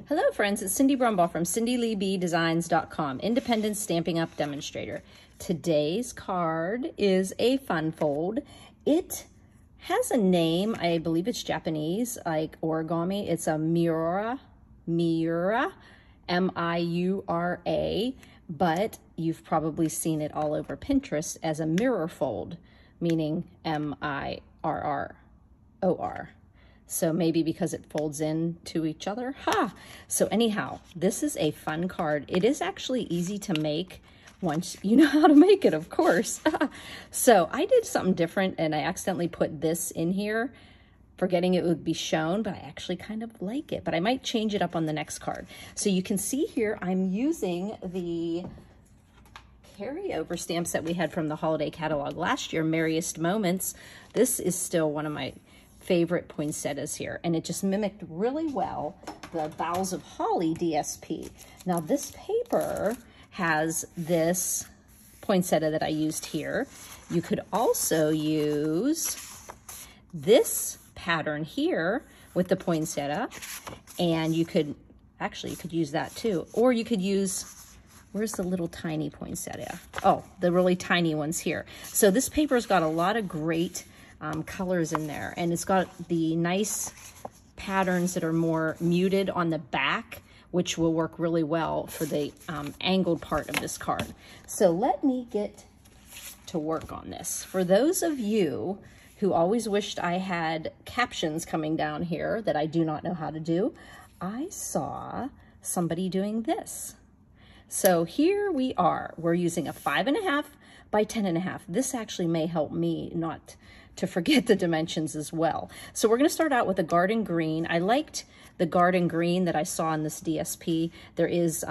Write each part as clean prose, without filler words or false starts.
Hello friends, it's Cindy Brumbaugh from CindyLeeBDesigns.com, Independent Stamping Up Demonstrator. Today's card is a fun fold. It has a name, I believe it's Japanese, like origami. It's a Miura, M-I-U-R-A, but you've probably seen it all over Pinterest as a mirror fold, meaning M-I-R-R-O-R. So maybe because it folds into each other. Ha! So anyhow, this is a fun card. It is actually easy to make once you know how to make it, of course. So I did something different and I accidentally put this in here, forgetting it would be shown, but I actually kind of like it. But I might change it up on the next card. So you can see here, I'm using the carryover stamps that we had from the holiday catalog last year, Merriest Moments. This is still one of my favorite poinsettias here, and it just mimicked really well the Boughs of Holly DSP. Now this paper has this poinsettia that I used here. You could also use this pattern here with the poinsettia, and you could use that too, or you could use, where's the little tiny poinsettia? Oh, the really tiny ones here. So this paper's got a lot of great colors in there, and it's got the nice patterns that are more muted on the back, which will work really well for the angled part of this card. So let me get to work on this. For those of you who always wished I had captions coming down here that I do not know how to do, I saw somebody doing this. So here we are. We're using a 5.5 by 10.5. This actually may help me not to forget the dimensions as well. So we're going to start out with a garden green. I liked the garden green that I saw in this DSP. There is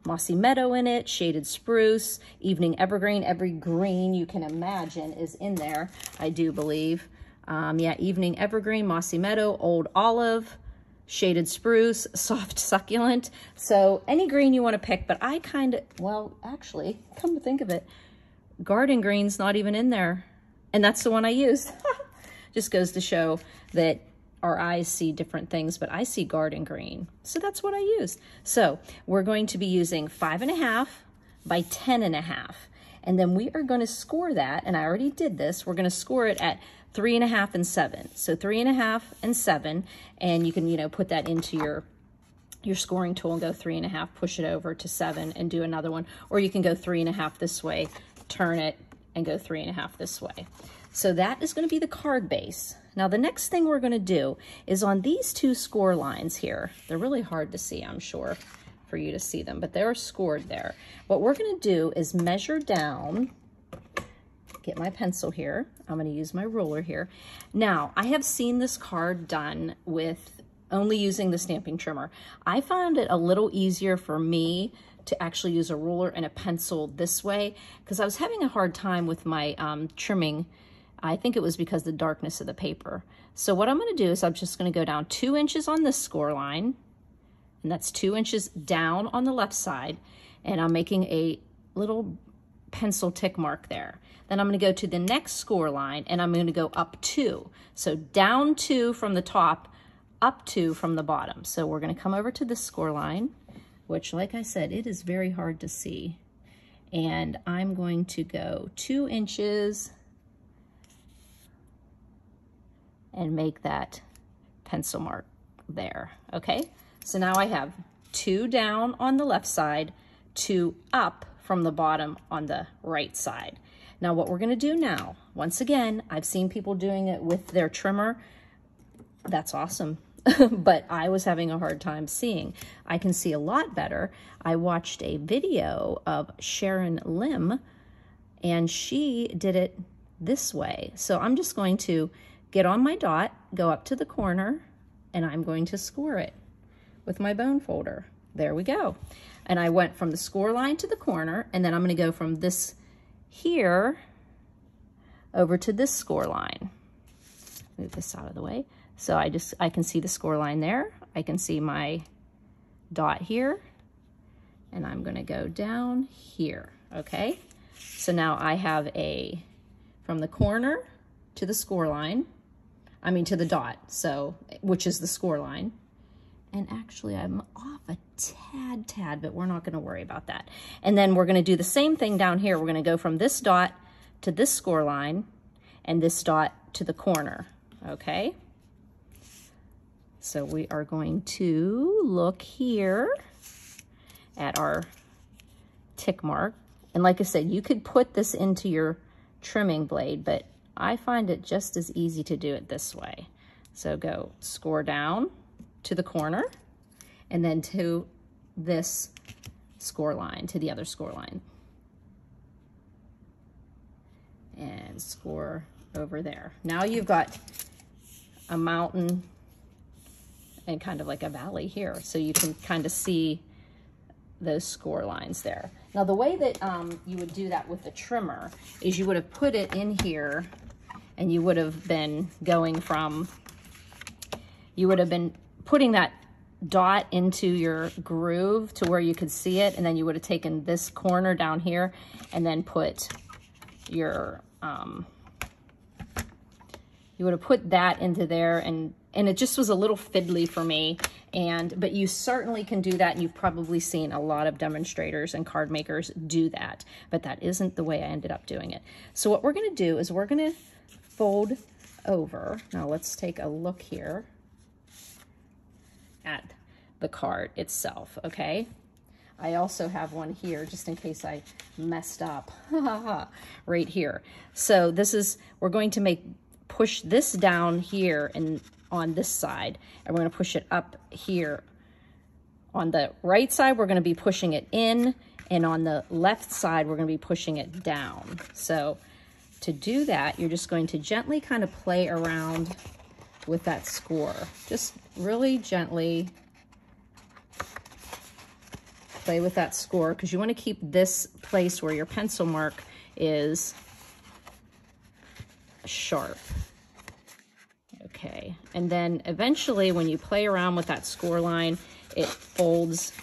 mossy meadow in it, shaded spruce, evening evergreen. Every green you can imagine is in there, I do believe. Yeah, evening evergreen, mossy meadow, old olive, shaded spruce, soft succulent. So any green you want to pick, but I kind of, well, actually, come to think of it, garden green's not even in there. And that's the one I used. Just goes to show that our eyes see different things, but I see garden green. So that's what I used. So we're going to be using 5.5 by 10.5. And then we are going to score that, and I already did this. We're going to score it at 3.5 and 7. So 3.5 and 7, and you can, put that into your scoring tool and go 3.5, push it over to 7 and do another one. Or you can go 3.5 this way, turn it, and go 3.5 this way. So that is going to be the card base. Now the next thing we're going to do is on these two score lines here. They're really hard to see, I'm sure, for you to see them, but they're scored there. What we're going to do is measure down, get my pencil here. I'm going to use my ruler here. Now, I have seen this card done with only using the stamping trimmer. I found it a little easier for me to actually use a ruler and a pencil this way, because I was having a hard time with my trimming. I think it was because of the darkness of the paper. So what I'm going to do is I'm just going to go down 2 inches on this score line, and that's 2 inches down on the left side, and I'm making a little pencil tick mark there. Then I'm going to go to the next score line, and I'm going to go up 2. So down 2 from the top, up 2 from the bottom. So we're going to come over to this score line, which, like I said, it is very hard to see. And I'm going to go 2 inches and make that pencil mark there, okay? So now I have 2 down on the left side, 2 up from the bottom on the right side. Now what we're gonna do now, once again, I've seen people doing it with their trimmer. That's awesome. But I was having a hard time seeing. I can see a lot better. I watched a video of Sharon Lim, and she did it this way. So I'm just going to get on my dot, go up to the corner, and I'm going to score it with my bone folder. There we go. And I went from the score line to the corner, and then I'm going to go from this here over to this score line. Move this out of the way. So I can see the score line there. I can see my dot here, and I'm gonna go down here, okay? So now I have from the corner to the score line, to the dot, so, which is the score line. And actually I'm off a tad, but we're not going to worry about that. And then we're going to do the same thing down here. We're going to go from this dot to this score line and this dot to the corner, okay? So we are going to look here at our tick mark. And like I said, you could put this into your trimming blade, but I find it just as easy to do it this way. So go score down to the corner and then to this score line, to the other score line. And score over there. Now you've got a mountain and kind of like a valley here. So you can kind of see those score lines there. Now the way that you would do that with the trimmer is you would have put it in here and you would have been going from, you would have been putting that dot into your groove to where you could see it, and then you would have taken this corner down here and then put your, you would have put that into there, and it just was a little fiddly for me. But you certainly can do that, and you've probably seen a lot of demonstrators and card makers do that, but that isn't the way I ended up doing it. So what we're gonna do is we're gonna fold over. Now let's take a look here at the card itself, okay? I also have one here just in case I messed up, right here. So this is, we're going to push this down here and on this side, and we're going to push it up here. On the right side, we're going to be pushing it in, and on the left side, we're going to be pushing it down. So to do that, you're just going to gently kind of play around with that score. Just really gently play with that score, because you want to keep this place where your pencil mark is sharp. Okay, and then eventually when you play around with that score line, it folds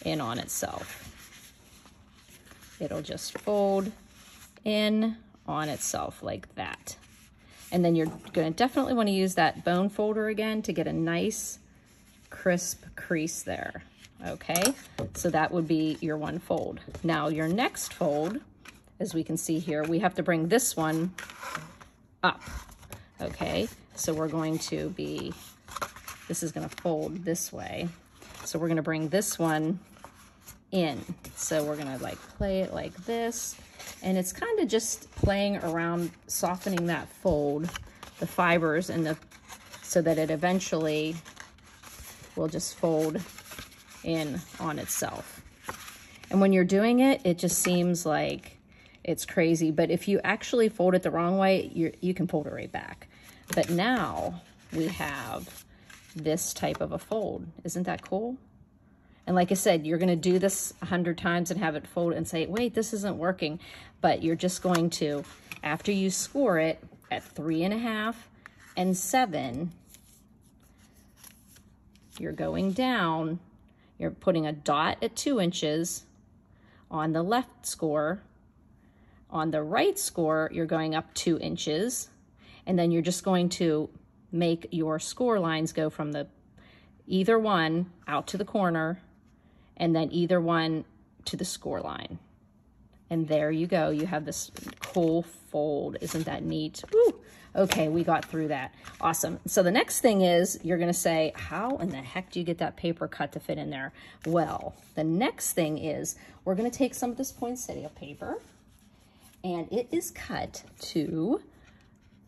in on itself. It'll just fold in on itself like that. And then you're going to definitely want to use that bone folder again to get a nice crisp crease there. Okay, so that would be your one fold. Now your next fold, as we can see here, we have to bring this one up. Okay, so we're going to be, this is going to fold this way. So we're going to bring this one in. So we're going to like play it like this. And it's kind of just playing around, softening that fold, the fibers, and so that it eventually will just fold in on itself. And when you're doing it, it just seems like it's crazy. But if you actually fold it the wrong way, you can fold it right back. But now we have this type of a fold. Isn't that cool? And like I said, you're going to do this 100 times and have it fold and say, wait, this isn't working. But you're just going to, after you score it at 3.5 and 7, you're going down, you're putting a dot at 2 inches on the left score. On the right score, you're going up 2 inches. And then you're just going to make your score lines go from either one out to the corner, and then either one to the score line. And there you go. You have this cool fold. Isn't that neat? Woo! Okay, we got through that. Awesome. So the next thing is you're going to say, how in the heck do you get that paper cut to fit in there? Well, the next thing is we're going to take some of this poinsettia paper, and it is cut to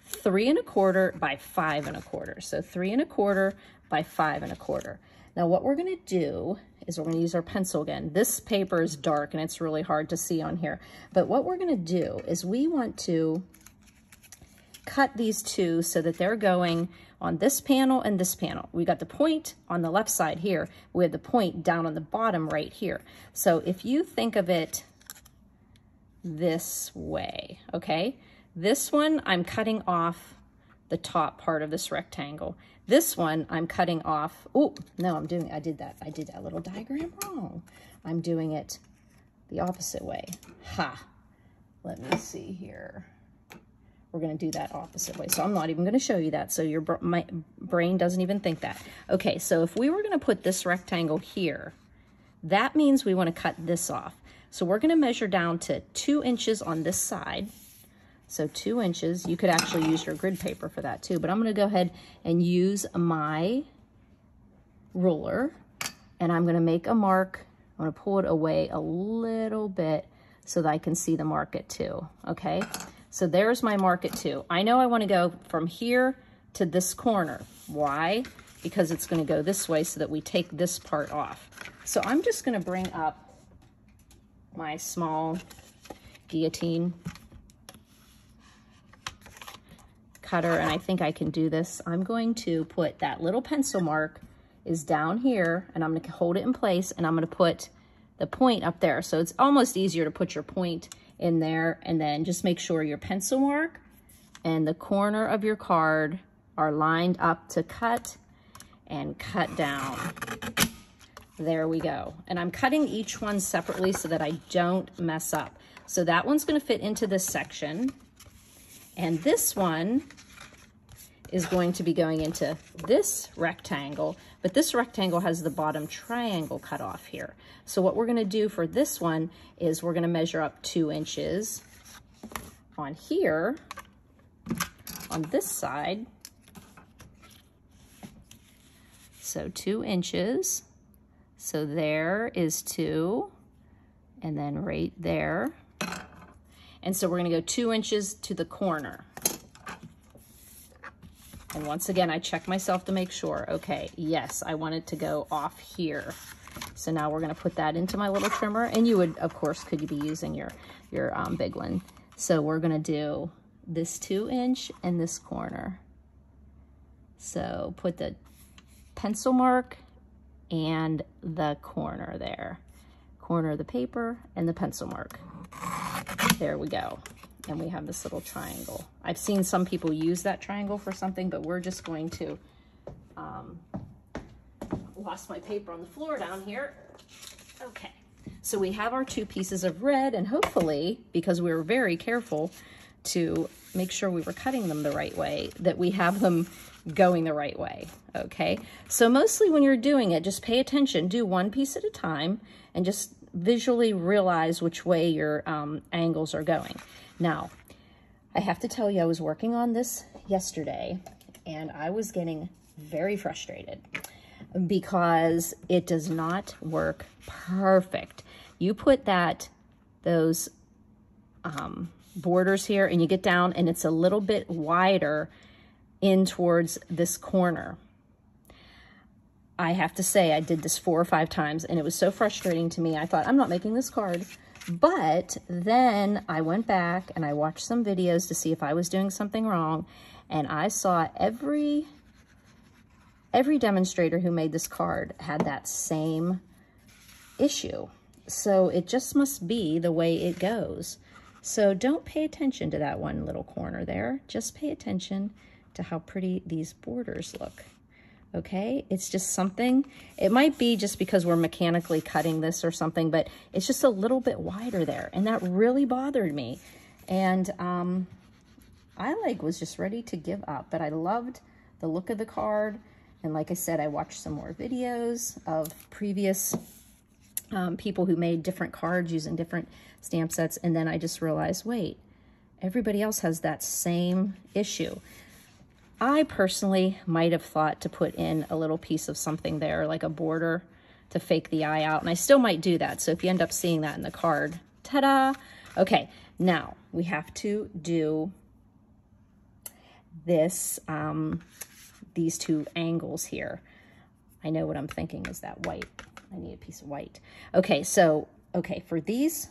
3 1/4 by 5 1/4. So 3 1/4 by 5 1/4. Now what we're going to do is we're going to use our pencil again. This paper is dark and it's really hard to see on here. But what we're going to do is we want to cut these two so that they're going on this panel and this panel. We got the point on the left side here. We have the point down on the bottom right here. So if you think of it this way, okay? This one, I'm cutting off the top part of this rectangle. This one, I'm cutting off, oh, no, I did that little diagram wrong. I'm doing it the opposite way. Ha, let me see here. We're gonna do that opposite way. So I'm not even gonna show you that. So my brain doesn't even think that. Okay, so if we were gonna put this rectangle here, that means we want to cut this off. So we're going to measure down to 2 inches on this side. So 2 inches. You could actually use your grid paper for that too, but I'm going to go ahead and use my ruler, and I'm going to make a mark. I'm going to pull it away a little bit so that I can see the mark at 2. Okay, so there's my mark at 2. I know I want to go from here to this corner. Why? Because it's going to go this way so that we take this part off. So I'm just going to bring up my small guillotine cutter, and I think I can do this. I'm going to put that little pencil mark is down here, and I'm going to hold it in place, and I'm going to put the point up there. So it's almost easier to put your point in there, and then just make sure your pencil mark and the corner of your card are lined up to cut and cut down. There we go. And I'm cutting each one separately so that I don't mess up. So that one's going to fit into this section, and this one is going to be going into this rectangle, but this rectangle has the bottom triangle cut off here. So what we're going to do for this one is we're going to measure up 2 inches on here, on this side. So 2 inches. So there is 2, and then right there. And so we're going to go 2 inches to the corner. And once again, I check myself to make sure. Okay, yes, I want it to go off here. So now we're going to put that into my little trimmer, and you would, of course, could be using your big one. So we're going to do this 2 inch and this corner. So put the pencil mark and the corner there. Corner of the paper and the pencil mark. There we go. And we have this little triangle. I've seen some people use that triangle for something, but we're just going to, lost my paper on the floor down here. Okay, so we have our 2 pieces of red, and hopefully, because we were very careful to make sure we were cutting them the right way, that we have them going the right way, okay? So mostly when you're doing it, just pay attention, do 1 piece at a time, and just visually realize which way your angles are going. Now, I have to tell you, I was working on this yesterday, and I was getting very frustrated because it does not work perfect. You put those borders here, and you get down, and it's a little bit wider in towards this corner. I have to say, I did this 4 or 5 times, and it was so frustrating to me. I thought, I'm not making this card. But then I went back and I watched some videos to see if I was doing something wrong, and I saw every demonstrator who made this card had that same issue. So it just must be the way it goes. So don't pay attention to that one little corner there. Just pay attention to how pretty these borders look. Okay, it's just something, it might be just because we're mechanically cutting this or something, but it's just a little bit wider there, and that really bothered me. And I was just ready to give up, but I loved the look of the card. And like I said, I watched some more videos of previous people who made different cards using different stamp sets, and then I just realized, wait, everybody else has that same issue. I personally might have thought to put in a little piece of something there, like a border to fake the eye out, and I still might do that. So if you end up seeing that in the card, ta-da! Okay, now we have to do this, these 2 angles here. I know what I'm thinking is that white. I need a piece of white. Okay, so, okay, for these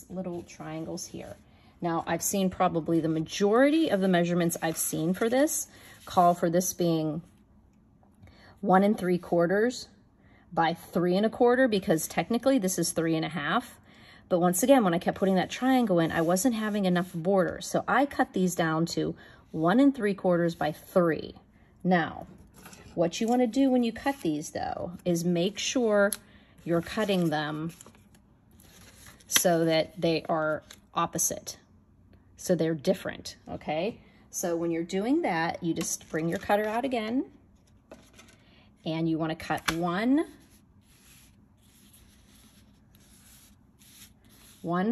little triangles here, now, I've seen probably the majority of the measurements I've seen for this call for this being 1 3/4 by 3 1/4, because technically this is 3 1/2. But once again, when I kept putting that triangle in, I wasn't having enough border. So I cut these down to 1 3/4 by 3. Now, what you want to do when you cut these, though, is make sure you're cutting them so that they are opposite. So they're different, okay? So when you're doing that, you just bring your cutter out again, And you want to cut one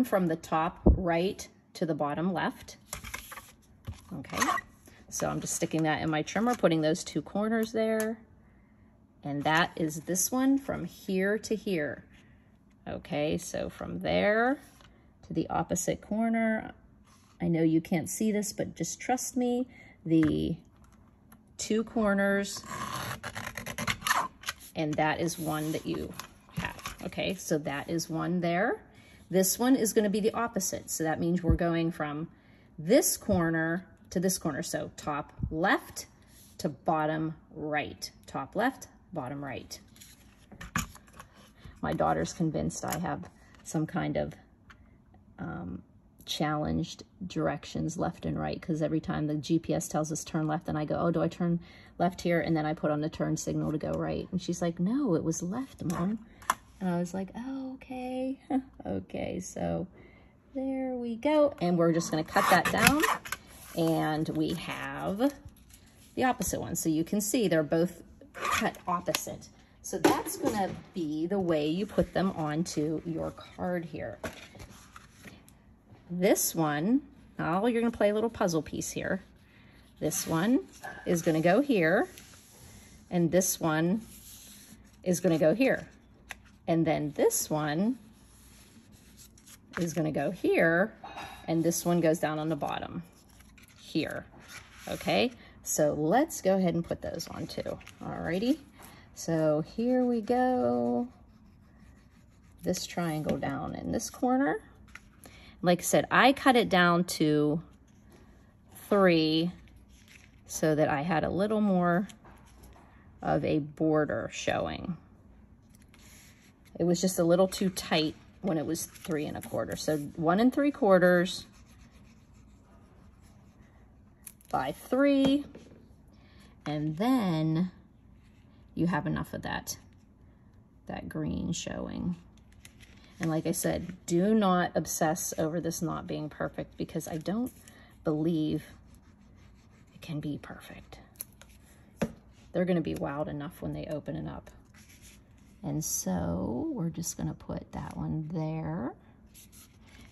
from the top right to the bottom left. Okay, so I'm just sticking that in my trimmer, putting those two corners there. And that is this one from here to here. Okay, so from there to the opposite corner. I know you can't see this, but just trust me, the two corners, and that is one that you have. Okay, so that is one there. This one is going to be the opposite. So that means we're going from this corner to this corner. So top left to bottom right. Top left, bottom right. My daughter's convinced I have some kind of challenged directions left and right, because every time the GPS tells us turn left, and I go, oh, do I turn left here? And then I put on the turn signal to go right. And she's like, no, it was left, Mom. And I was like, oh, okay. Okay, so there we go. And we're just going to cut that down. And we have the opposite one. So you can see they're both cut opposite. So that's going to be the way you put them onto your card here. This one, oh, you're going to play a little puzzle piece here. This one is going to go here. And this one is going to go here. And then this one is going to go here, and this one goes down on the bottom here. Okay, so let's go ahead and put those on too. Alrighty, so here we go. This triangle down in this corner. Like I said, I cut it down to 3 so that I had a little more of a border showing. It was just a little too tight when it was 3 1/4. So 1 3/4 by 3, and then you have enough of that green showing. And like I said, do not obsess over this not being perfect, because I don't believe it can be perfect. They're going to be wowed enough when they open it up. And so we're just going to put that one there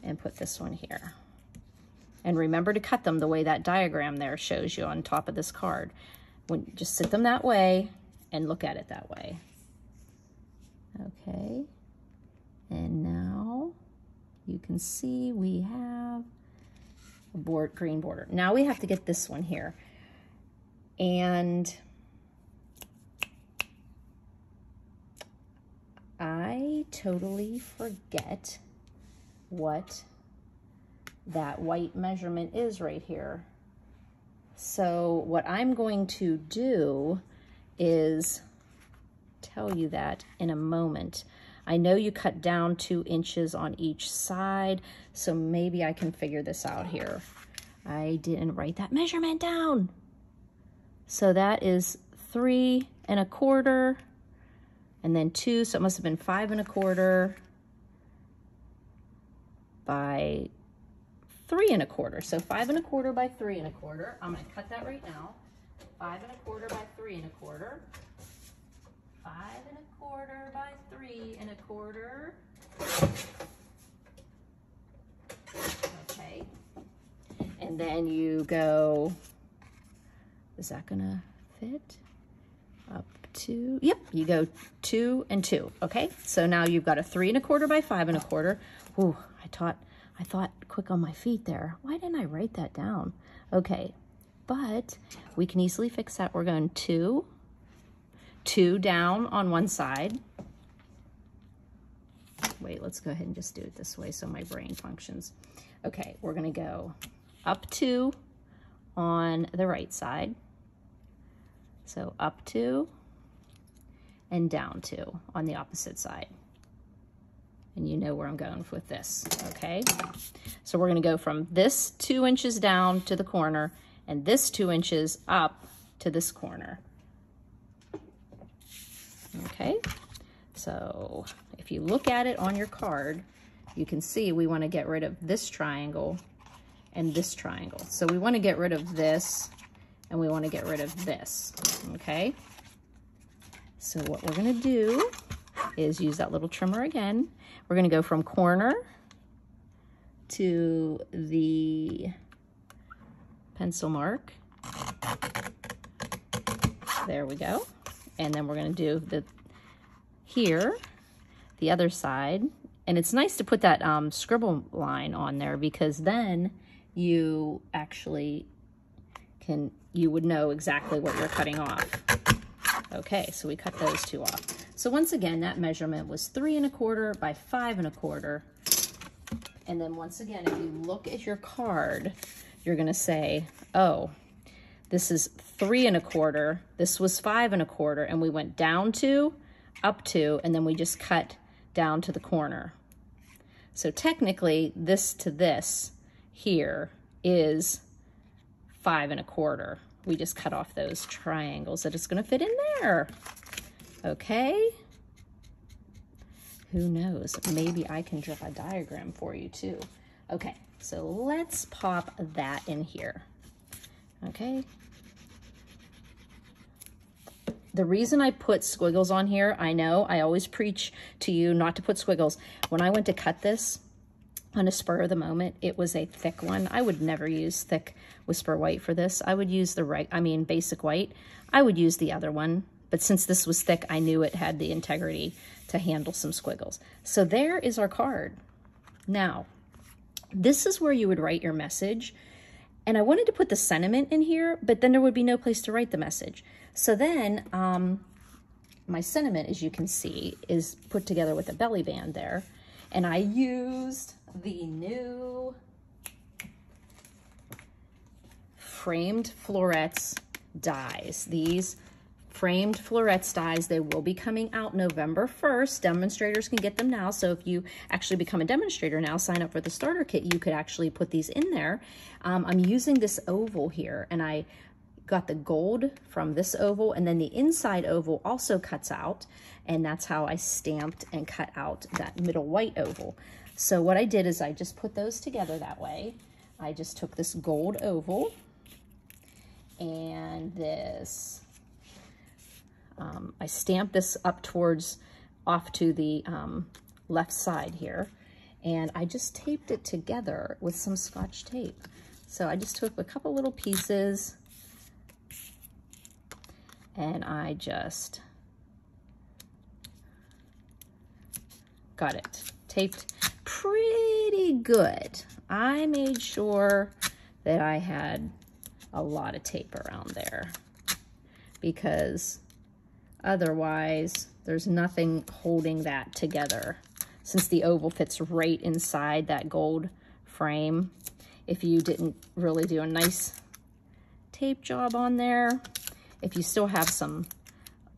and put this one here. And remember to cut them the way that diagram there shows you on top of this card. Just sit them that way and look at it that way. Okay. And now you can see we have a green border. Now we have to get this one here. And I totally forget what that white measurement is right here. So what I'm going to do is tell you that in a moment. I know you cut down 2 inches on each side, so maybe I can figure this out here. I didn't write that measurement down. So that is 3 1/4. And then 2, so it must have been 5 1/4 by 3 1/4. So 5 1/4 by 3 1/4. I'm going to cut that right now. 5 1/4 by 3 1/4. 5 1/4 by 3 1/4. Okay. And then you go, is that going to fit? Up 2, yep, you go 2 and 2. Okay, so now you've got a 3 1/4 by 5 1/4. Ooh, I thought quick on my feet there. Why didn't I write that down? Okay, but we can easily fix that. We're going 2 down on one side. Wait, let's go ahead and just do it this way so my brain functions. Okay, we're gonna go up 2 on the right side. So up 2 and down 2 on the opposite side. And you know where I'm going with this, okay? So we're gonna go from this 2 inches down to the corner and this 2 inches up to this corner. Okay, so if you look at it on your card, you can see we wanna get rid of this triangle and this triangle. So we wanna get rid of this and we wanna get rid of this, okay? So what we're gonna do is use that little trimmer again. We're gonna go from corner to the pencil mark. There we go. And then we're gonna do the other side. And it's nice to put that scribble line on there, because then you actually you would know exactly what you're cutting off. Okay, so we cut those two off. So once again, that measurement was 3 1/4 by 5 1/4. And then once again, if you look at your card, you're gonna say, oh, this is 3 1/4, this was 5 1/4, and we went down 2, up 2, and then we just cut down to the corner. So technically, this to this here is 5 1/4. We just cut off those triangles that it's gonna fit in there. Okay? Who knows? Maybe I can draw a diagram for you too. Okay, so let's pop that in here. Okay? The reason I put squiggles on here, I know I always preach to you not to put squiggles. When I went to cut this on a spur of the moment, it was a thick one. I would never use thick Whisper White for this. I would use the basic white. I would use the other one, but since this was thick, I knew it had the integrity to handle some squiggles. So there is our card. Now, this is where you would write your message. And I wanted to put the sentiment in here, but then there would be no place to write the message. So then my sentiment, as you can see, is put together with a belly band there. And I used the new framed florets dies. These framed florets dies, they will be coming out November 1st. Demonstrators can get them now. So if you actually become a demonstrator now, sign up for the starter kit, you could actually put these in there. I'm using this oval here, and I got the gold from this oval, and then the inside oval also cuts out, and that's how I stamped and cut out that middle white oval. So what I did is I just put those together that way. I just took this gold oval and this, I stamped this up towards, off to the left side here, and I just taped it together with some Scotch tape. So I just took a couple little pieces and I just got it taped pretty good. I made sure that I had a lot of tape around there, because otherwise there's nothing holding that together. Since the oval fits right inside that gold frame, if you didn't really do a nice tape job on there, if you still have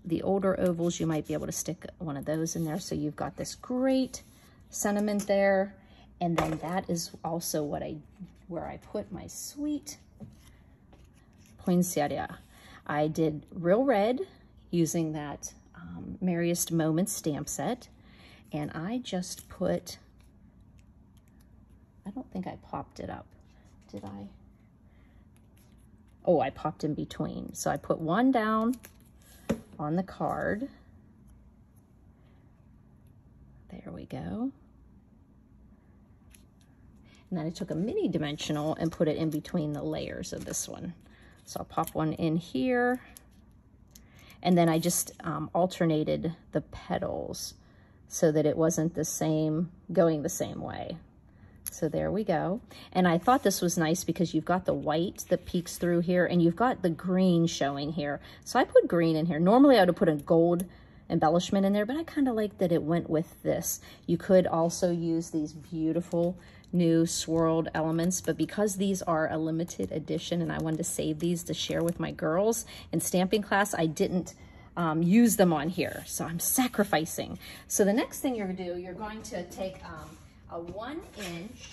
the older ovals, you might be able to stick one of those in there. So you've got this great sentiment there. And then that is also where I put my sweet poinsettia. I did real red using that Merriest Moments stamp set. And I just put, I don't think I popped it up. Did I? Oh, I popped in between. So I put one down on the card. There we go. And then I took a mini dimensional and put it in between the layers of this one. So I'll pop one in here. And then I just alternated the petals so that it wasn't going the same way. So there we go. And I thought this was nice because you've got the white that peeks through here and you've got the green showing here. So I put green in here. Normally I would have put a gold embellishment in there, but I kind of like that it went with this. You could also use these beautiful new swirled elements, but because these are a limited edition and I wanted to save these to share with my girls in stamping class, I didn't use them on here. So I'm sacrificing. So the next thing you're going to do, you're going to take a 1 inch,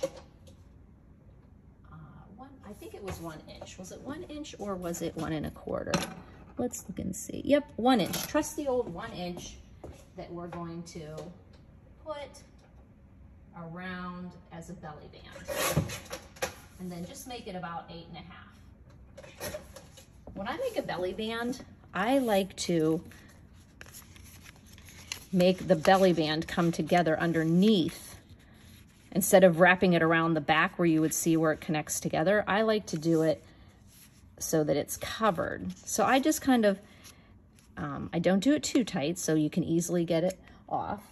I think it was 1 inch. Was it 1 inch or was it 1 1/4? Let's look and see. Yep, 1 inch. Trust the old 1 inch that we're going to put around as a belly band. And then just make it about 8 1/2. When I make a belly band, I like to make the belly band come together underneath. Instead of wrapping it around the back where you would see where it connects together, I like to do it so that it's covered. So I just kind of, I don't do it too tight so you can easily get it off.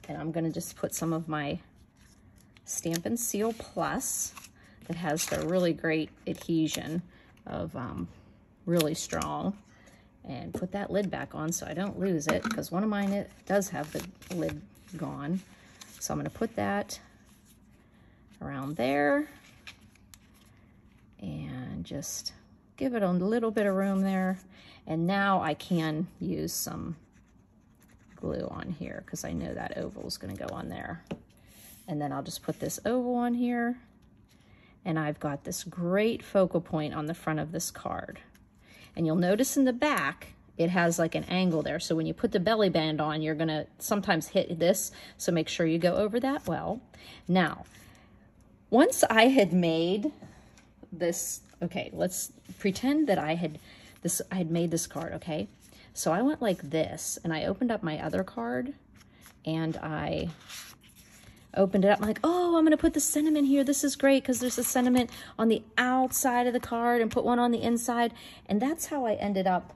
And I'm gonna just put some of my Stampin' Seal Plus that has the really great adhesion of really strong, and put that lid back on so I don't lose it, because one of mine, it does have the lid gone. So I'm gonna put that around there and just give it a little bit of room there. And now I can use some glue on here because I know that oval is going to go on there. And then I'll just put this oval on here, and I've got this great focal point on the front of this card. And you'll notice in the back it has like an angle there, so when you put the belly band on, you're going to sometimes hit this, so make sure you go over that well. Now, once I had made this, okay, let's pretend that I had made this card, okay? So I went like this, and I opened up my other card, and I opened it up. I'm like, oh, I'm gonna put the sentiment here. This is great because there's a sentiment on the outside of the card, and put one on the inside. And that's how I ended up,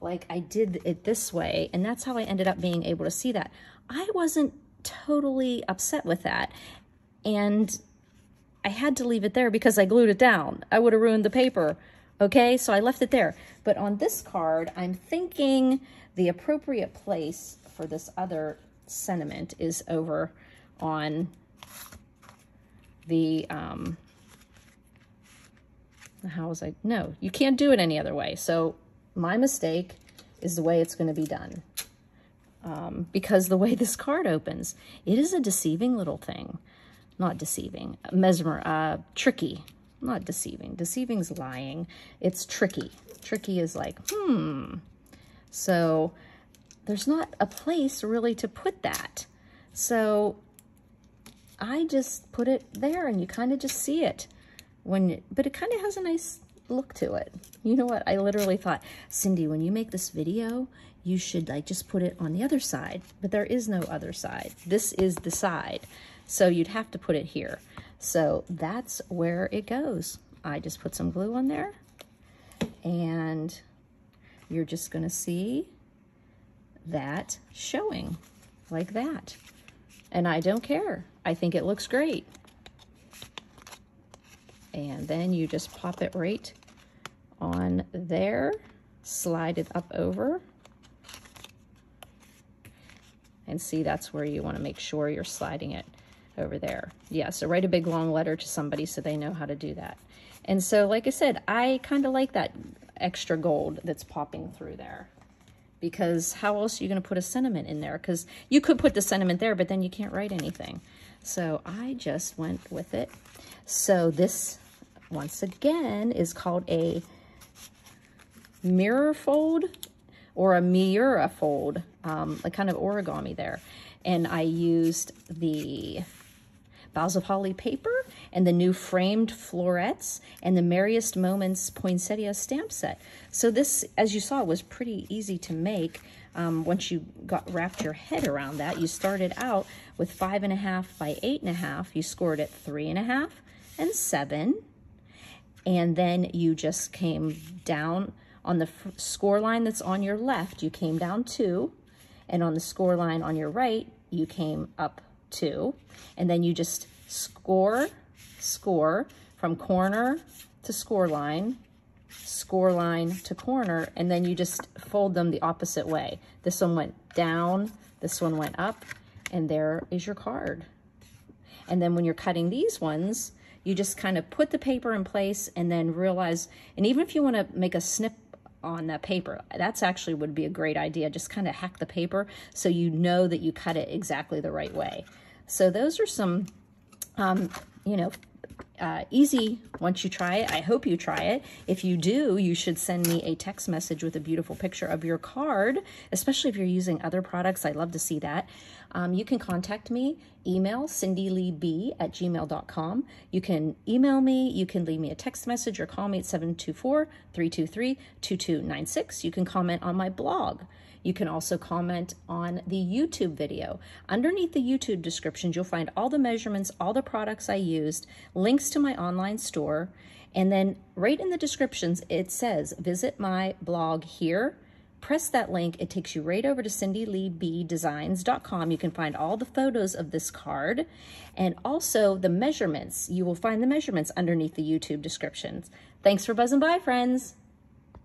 like I did it this way, and that's how I ended up being able to see that. I wasn't totally upset with that, and I had to leave it there because I glued it down. I would have ruined the paper, okay? So I left it there. But on this card, I'm thinking the appropriate place for this other sentiment is over on the, no, you can't do it any other way. So my mistake is the way it's gonna be done. Because the way this card opens, it is a deceiving little thing. Not deceiving, tricky, not deceiving. Deceiving's lying. It's tricky. Tricky is like, So there's not a place really to put that. So I just put it there, and you kind of just see it but it kind of has a nice look to it. You know what? I literally thought, Cindy, when you make this video, you should like just put it on the other side, but there is no other side. This is the side. So you'd have to put it here. So that's where it goes. I just put some glue on there, and you're just gonna see that showing like that. And I don't care. I think it looks great. And then you just pop it right on there, slide it up over, and see, that's where you want to make sure you're sliding it over there. Yeah, so write a big long letter to somebody so they know how to do that. And so, like I said, I kind of like that extra gold that's popping through there, because how else are you going to put a sentiment in there? Because you could put the sentiment there, but then you can't write anything. So I just went with it. So this, once again, is called a mirror fold or a Miura fold, like kind of origami there. And I used the Boughs of Holly paper and the new framed florets and the Merriest Moments poinsettia stamp set. So this, as you saw, was pretty easy to make. Once you wrapped your head around that, you started out with 5.5 by 8.5. You scored at 3.5 and 7. And then you just came down on the score line that's on your left, you came down 2. And on the score line on your right, you came up 2. And then you just score from corner to score line to corner, and then you just fold them the opposite way. This one went down, this one went up, and there is your card. And then when you're cutting these ones, you just kind of put the paper in place and then realize, and even if you want to make a snip on that paper, that's actually would be a great idea. Just kind of hack the paper so you know that you cut it exactly the right way. So those are some, you know, easy once you try it. I hope you try it. If you do, you should send me a text message with a beautiful picture of your card, especially if you're using other products. I'd love to see that. You can contact me, email cindyleeb@gmail.com. You can email me, you can leave me a text message or call me at 724-323-2296. You can comment on my blog. You can also comment on the YouTube video. Underneath the YouTube descriptions, you'll find all the measurements, all the products I used, links to my online store, and then right in the descriptions, it says, visit my blog here. Press that link, it takes you right over to cindyleeBdesigns.com. You can find all the photos of this card and also the measurements. You will find the measurements underneath the YouTube descriptions. Thanks for buzzing by, friends.